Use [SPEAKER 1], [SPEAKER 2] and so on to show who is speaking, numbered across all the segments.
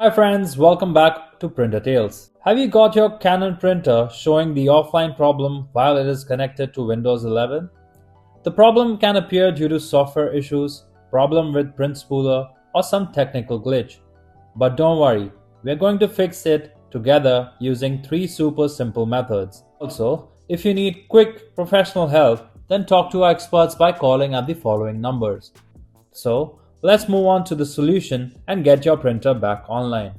[SPEAKER 1] Hi friends, welcome back to Printer Tales. Have you got your Canon printer showing the offline problem while it is connected to Windows 11? The problem can appear due to software issues, problem with print spooler, or some technical glitch. But don't worry, we're going to fix it together using 3 super simple methods. Also, if you need quick professional help, then talk to our experts by calling at the following numbers. So, let's move on to the solution and get your printer back online.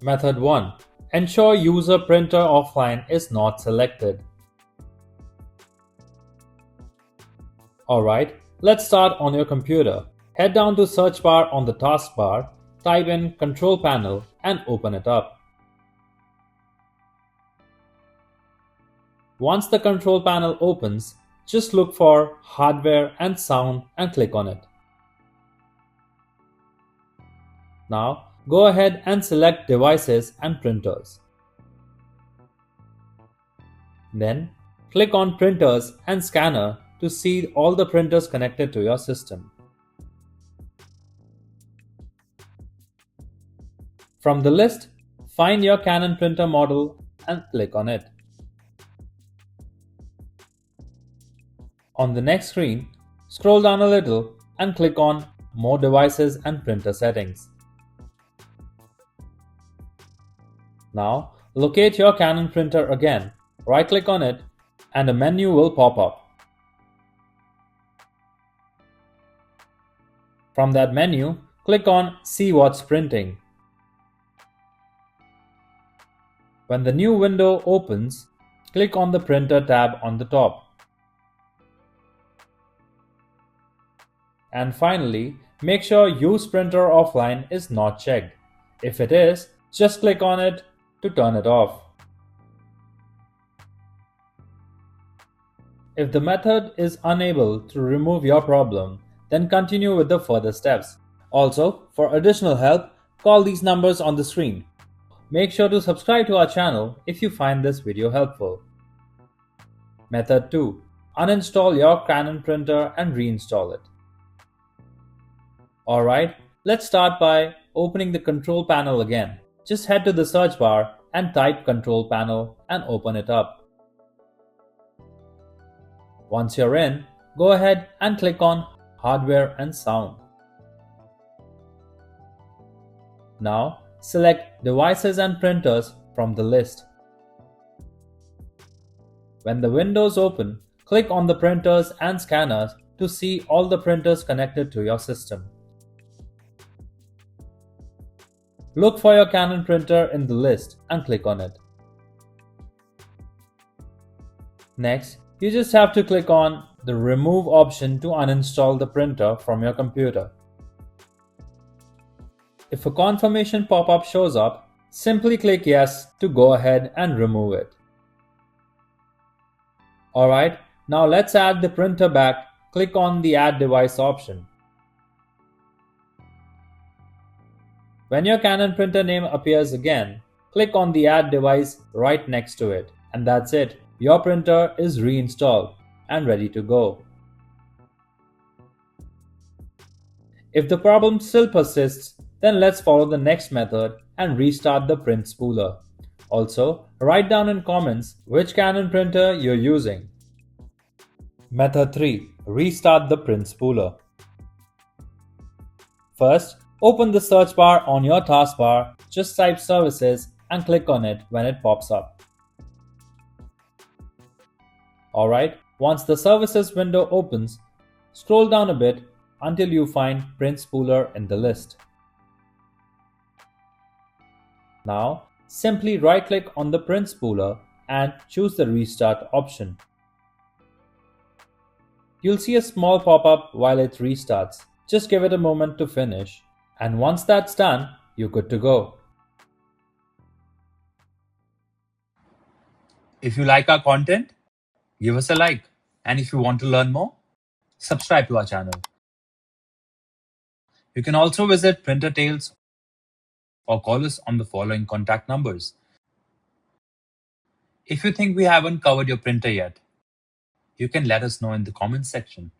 [SPEAKER 1] Method 1. Ensure user printer offline is not selected. Alright, let's start on your computer. Head down to search bar on the taskbar, type in control panel and open it up. Once the control panel opens, just look for hardware and sound and click on it. Now, go ahead and select devices and printers. Then, click on printers and scanner to see all the printers connected to your system. From the list, find your Canon printer model and click on it. On the next screen, scroll down a little and click on More Devices and Printer Settings. Now, locate your Canon printer again, right-click on it, and a menu will pop up. From that menu, click on See What's Printing. When the new window opens, click on the Printer tab on the top. And finally, make sure Use Printer Offline is not checked. If it is, just click on it to turn it off. If the method is unable to remove your problem, then continue with the further steps. Also, for additional help, call these numbers on the screen. Make sure to subscribe to our channel if you find this video helpful. Method 2. Uninstall your Canon printer and reinstall it. Alright, let's start by opening the control panel again. Just head to the search bar and type control panel and open it up. Once you're in, go ahead and click on Hardware and Sound. Now, select Devices and Printers from the list. When the windows open, click on the printers and scanners to see all the printers connected to your system. Look for your Canon printer in the list and click on it. Next, you just have to click on the Remove option to uninstall the printer from your computer. If a confirmation pop-up shows up, simply click Yes to go ahead and remove it. Alright, now let's add the printer back. Click on the Add Device option. When your Canon printer name appears again, click on the Add Device right next to it, and that's it. Your printer is reinstalled and ready to go. If the problem still persists, then let's follow the next method and restart the print spooler. Also, write down in comments which Canon printer you're using. Method 3. Restart the print spooler. First, open the search bar on your taskbar, just type Services and click on it when it pops up. Alright, once the Services window opens, scroll down a bit until you find Print Spooler in the list. Now, simply right-click on the print spooler and choose the Restart option. You'll see a small pop-up while it restarts. Just give it a moment to finish. And once that's done, you're good to go.
[SPEAKER 2] If you like our content, give us a like. And if you want to learn more, subscribe to our channel. You can also visit Printer Tales or call us on the following contact numbers. If you think we haven't covered your printer yet, you can let us know in the comments section.